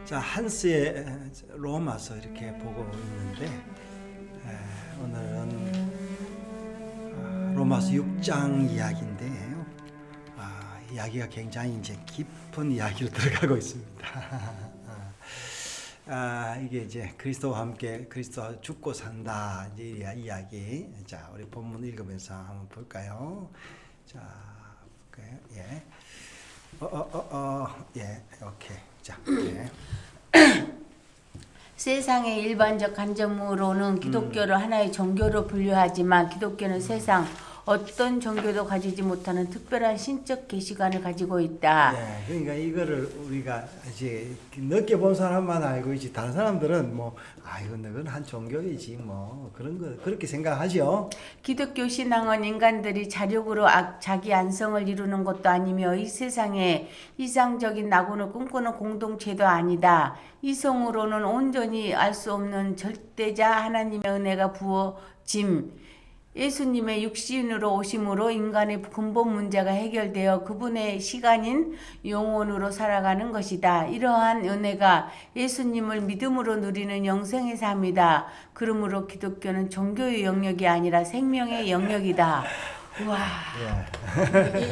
자, 한스의 로마서 이렇게 보고 있는데 오늘은 로마서 6장 이야기인데요. 이야기가 굉장히 이제 깊은 이야기로 들어가고 있습니다. 이게 이제 그리스도와 함께 그리스도와 죽고 산다 이제 이야기. 자, 우리 본문 읽으면서 한번 볼까요? 자, 볼까요? 예. 예, 오케이. 자, 예. 세상의 일반적 관점으로는 기독교를 하나의 종교로 분류하지만 기독교는 세상 어떤 종교도 가지지 못하는 특별한 신적 계시관을 가지고 있다. 예, 그러니까 이거를 우리가 이제 늦게 본 사람만 알고 있지 다른 사람들은 뭐 이건 한 종교이지 뭐 그런 거 그렇게 생각하죠. 기독교 신앙은 인간들이 자력으로 자기 안성을 이루는 것도 아니며 이 세상에 이상적인 낙원을 꿈꾸는 공동체도 아니다. 이성으로는 온전히 알 수 없는 절대자 하나님의 은혜가 부어짐. 예수님의 육신으로 오심으로 인간의 근본 문제가 해결되어 그분의 시간인 영혼으로 살아가는 것이다. 이러한 은혜가 예수님을 믿음으로 누리는 영생의 삶이다. 그러므로 기독교는 종교의 영역이 아니라 생명의 영역이다. 와,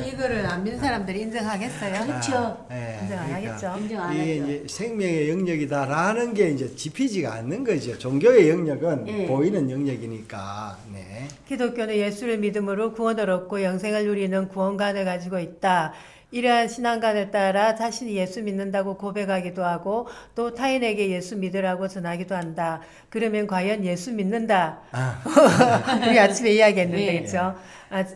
이거를 안 믿는 사람들이 인정하겠어요? 그렇죠. 인정 안 하겠죠. 인정 안 이게 하죠. 이제 생명의 영역이다라는 게 이제 짚히지가 않는 거죠. 종교의 영역은 예. 보이는 영역이니까. 네. 기독교는 예수를 믿음으로 구원을 얻고 영생을 누리는 구원관을 가지고 있다. 이러한 신앙관을 따라 자신이 예수 믿는다고 고백하기도 하고 또 타인에게 예수 믿으라고 전하기도 한다. 그러면 과연 예수 믿는다? 우리 아침에 이야기했는데 네. 그렇죠?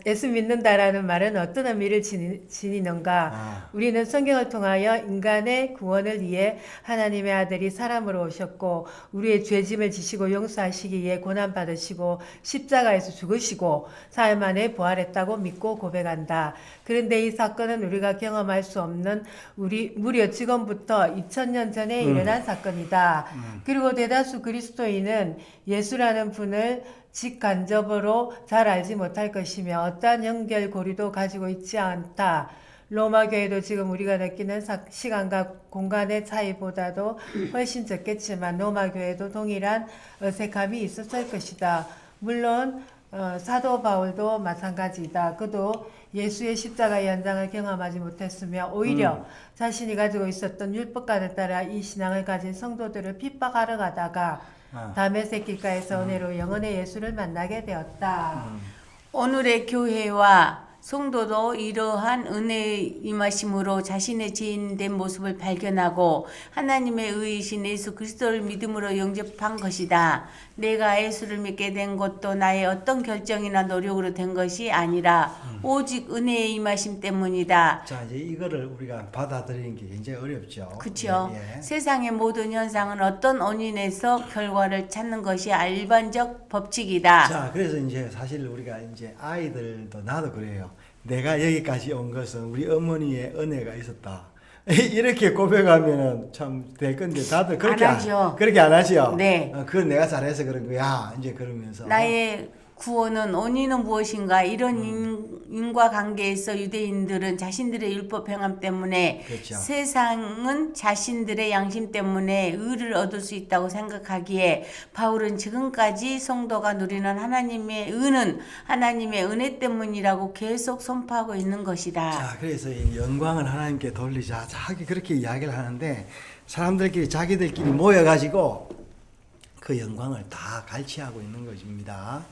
예수 믿는다라는 말은 어떤 의미를 지니는가? 우리는 성경을 통하여 인간의 구원을 위해 하나님의 아들이 사람으로 오셨고 우리의 죄짐을 지시고 용서하시기 위해 고난받으시고 십자가에서 죽으시고 사흘 만에 부활했다고 믿고 고백한다. 그런데 이 사건은 우리가 경험할 수 없는 무려 지금부터 2000년 전에 일어난 사건이다. 그리고 대다수 그리스도인은 예수라는 분을 직간접으로 잘 알지 못할 것이며 어떠한 연결고리도 가지고 있지 않다. 로마 교회도 지금 우리가 느끼는 시간과 공간의 차이보다도 훨씬 적겠지만 로마 교회도 동일한 어색함이 있었을 것이다. 물론 사도 바울도 마찬가지이다. 그도 예수의 십자가의 현장을 경험하지 못했으며 오히려 자신이 가지고 있었던 율법관을 따라 이 신앙을 가진 성도들을 핍박하러 가다가 다메섹 길가에서 은혜로 영원의 예수를 만나게 되었다. 오늘의 교회와 성도도 이러한 은혜의 임하심으로 자신의 죄인된 모습을 발견하고 하나님의 의이신 예수 그리스도를 믿음으로 영접한 것이다. 내가 예수를 믿게 된 것도 나의 어떤 결정이나 노력으로 된 것이 아니라 오직 은혜의 임하심 때문이다. 자, 이제 이거를 우리가 받아들이는 게 굉장히 어렵죠. 그렇죠. 예. 세상의 모든 현상은 어떤 원인에서 결과를 찾는 것이 일반적 법칙이다. 자, 그래서 이제 사실 우리가 이제 아이들도 나도 그래요. 내가 여기까지 온 것은 우리 어머니의 은혜가 있었다. 이렇게 고백하면은 참 될 건데 다들 그렇게 안 하죠. 그렇게 안 하죠. 네. 그건 내가 잘해서 그런 거야. 이제 그러면서 나의 구원은 원인은 무엇인가? 이런 인과관계에서 유대인들은 자신들의 율법 행함 때문에 그렇죠. 세상은 자신들의 양심 때문에 의를 얻을 수 있다고 생각하기에 바울은 지금까지 성도가 누리는 하나님의 의는 하나님의 은혜 때문이라고 계속 선포하고 있는 것이다. 자, 그래서 이 영광을 하나님께 돌리자. 자기 그렇게 이야기를 하는데 사람들끼리 자기들끼리 모여가지고 그 영광을 다 갈취하고 있는 것입니다.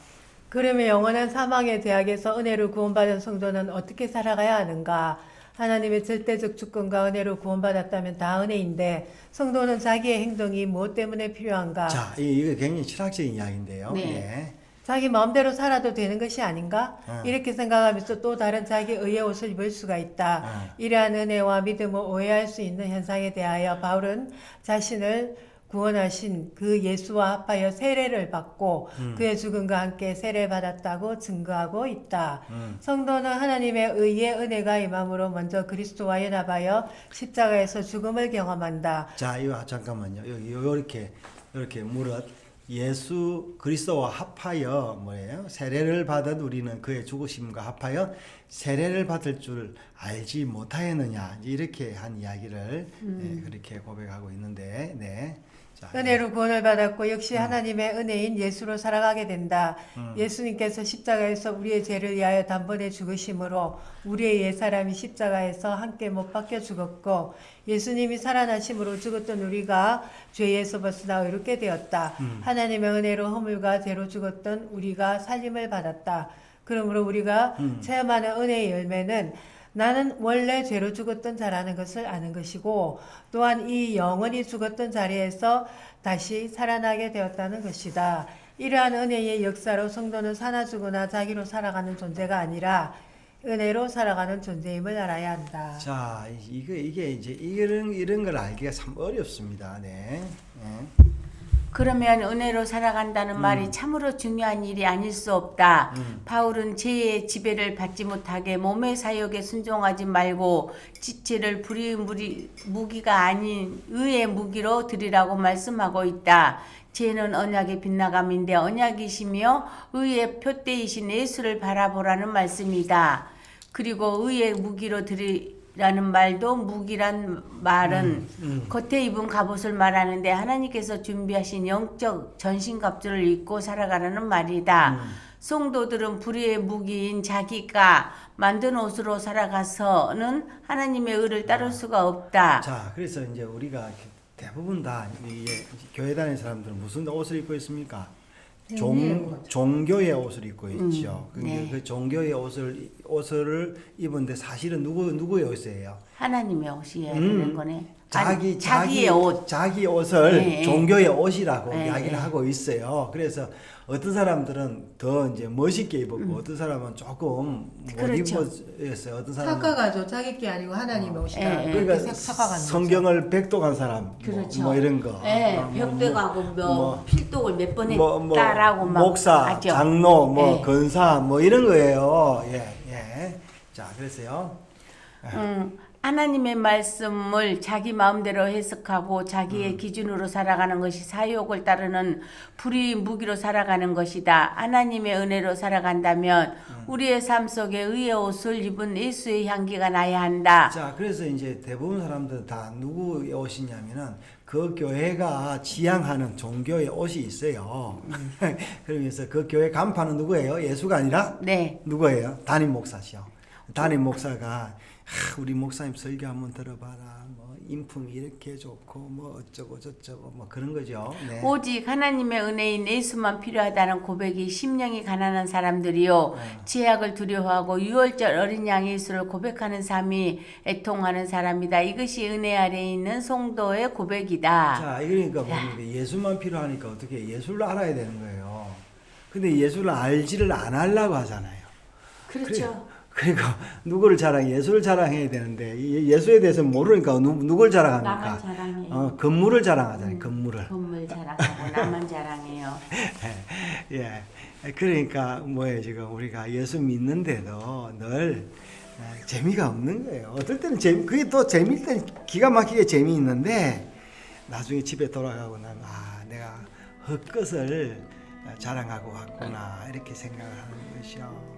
그러면 영원한 사망의 제약에서 은혜로 구원받은 성도는 어떻게 살아가야 하는가? 하나님의 절대적 주권과 은혜로 구원받았다면 다 은혜인데 성도는 자기의 행동이 무엇 때문에 필요한가? 자, 이거 굉장히 철학적인 이야기인데요. 네. 예. 자기 마음대로 살아도 되는 것이 아닌가? 이렇게 생각하면서 또 다른 자기 의의 옷을 입을 수가 있다. 이러한 은혜와 믿음을 오해할 수 있는 현상에 대하여 바울은 자신을 구원하신 그 예수와 합하여 세례를 받고 그의 죽음과 함께 세례받았다고 증거하고 있다. 성도는 하나님의 의의 은혜가 임함으로 먼저 그리스도와 연합하여 십자가에서 죽음을 경험한다. 자, 이거 잠깐만요. 여기 요렇게 무릇 예수 그리스도와 합하여 뭐예요? 세례를 받은 우리는 그의 죽으심과 합하여 세례를 받을 줄 알지 못하였느냐 이렇게 한 이야기를 네, 그렇게 고백하고 있는데 네. 자, 은혜로 구원을 받았고 역시 하나님의 은혜인 예수로 살아가게 된다. 예수님께서 십자가에서 우리의 죄를 위하여 단번에 죽으심으로 우리의 옛사람이 십자가에서 함께 못 박혀 죽었고 예수님이 살아나심으로 죽었던 우리가 죄에서 벗어나 의롭게 되었다. 하나님의 은혜로 허물과 죄로 죽었던 우리가 살림을 받았다. 그러므로 우리가 체험하는 은혜의 열매는 나는 원래 죄로 죽었던 자라는 것을 아는 것이고 또한 이 영원히 죽었던 자리에서 다시 살아나게 되었다는 것이다. 이러한 은혜의 역사로 성도는 사나 죽으나 자기로 살아가는 존재가 아니라 은혜로 살아가는 존재임을 알아야 한다. 자, 이게 이제 이런 걸 알기가 참 어렵습니다. 네. 네. 그러면 은혜로 살아간다는 말이 참으로 중요한 일이 아닐 수 없다. 바울은 죄의 지배를 받지 못하게 몸의 사욕에 순종하지 말고 지체를 불의의 무기가 아닌 의의 무기로 드리라고 말씀하고 있다. 죄는 언약의 빗나감인데 언약이시며 의의 표대이신 예수를 바라보라는 말씀이다. 그리고 의의 무기로 드리라는 말도 무기란 말은 겉에 입은 갑옷을 말하는데 하나님께서 준비하신 영적 전신갑주를 입고 살아가라는 말이다. 성도들은 불의의 무기인 자기가 만든 옷으로 살아가서는 하나님의 의를 따를 수가 없다. 자, 그래서 이제 우리가 대부분 다 이게 교회 다니는 사람들은 무슨 옷을 입고 있습니까? 종교의 옷을 입고 있죠. 근데 네. 그 종교의 옷을 입은데 사실은 누구의 옷이에요? 하나님의 옷이어야 되는 거네. 자기의 옷. 자기 옷을 네, 종교의 옷이라고 네, 이야기를 네. 하고 있어요. 그래서 어떤 사람들은 더 이제 멋있게 입었고 어떤 사람은 조금 못 그렇죠. 입었어요. 어떤 사람은 착각하죠. 자기 게 아니고 하나님의 옷이다. 예, 예. 그러니까 성경을 백독한 사람 그렇죠. 뭐 이런 거. 예, 벽독하고 필독을 몇 번 했다라고 막 목사, 하죠. 장로, 뭐 예. 건사 뭐 이런 거예요. 예, 예. 자, 그래서요. 하나님의 말씀을 자기 마음대로 해석하고 자기의 기준으로 살아가는 것이 사욕을 따르는 불의 무기로 살아가는 것이다. 하나님의 은혜로 살아간다면 우리의 삶 속에 의의 옷을 입은 예수의 향기가 나야 한다. 자, 그래서 이제 대부분 사람들 다 누구의 옷이냐면은 그 교회가 지향하는 종교의 옷이 있어요. 그러면서 그 교회 간판은 누구예요? 예수가 아니라 네. 누구예요? 담임 목사시요. 담임 목사가 우리 목사님 설교 한번 들어봐라. 뭐 인품이 이렇게 좋고 뭐 어쩌고 저쩌고 뭐 그런 거죠. 네. 오직 하나님의 은혜인 예수만 필요하다는 고백이 심령이 가난한 사람들이요 죄악을 두려워하고 유월절 어린 양 예수를 고백하는 삶이 애통하는 사람이다. 이것이 은혜 아래에 있는 성도의 고백이다. 자, 그러니까 뭡니까? 예수만 필요하니까 어떻게 예수를 알아야 되는 거예요. 근데 예수를 알지를 안 하려고 하잖아요. 그렇죠. 그러니까 누구를 예수를 자랑해야 되는데 예수에 대해서 모르니까 누굴 자랑합니까? 나만 자랑해요. 건물을 자랑하잖아요. 건물을. 건물 자랑하고 나만 자랑해요. 예. 그러니까 뭐예요 지금 우리가 예수 믿는데도 늘 재미가 없는 거예요. 어떨 때는 그게 또 재미일 때는 기가 막히게 재미있는데 나중에 집에 돌아가고 나면 내가 헛것을 자랑하고 왔구나 이렇게 생각을 하는 것이요.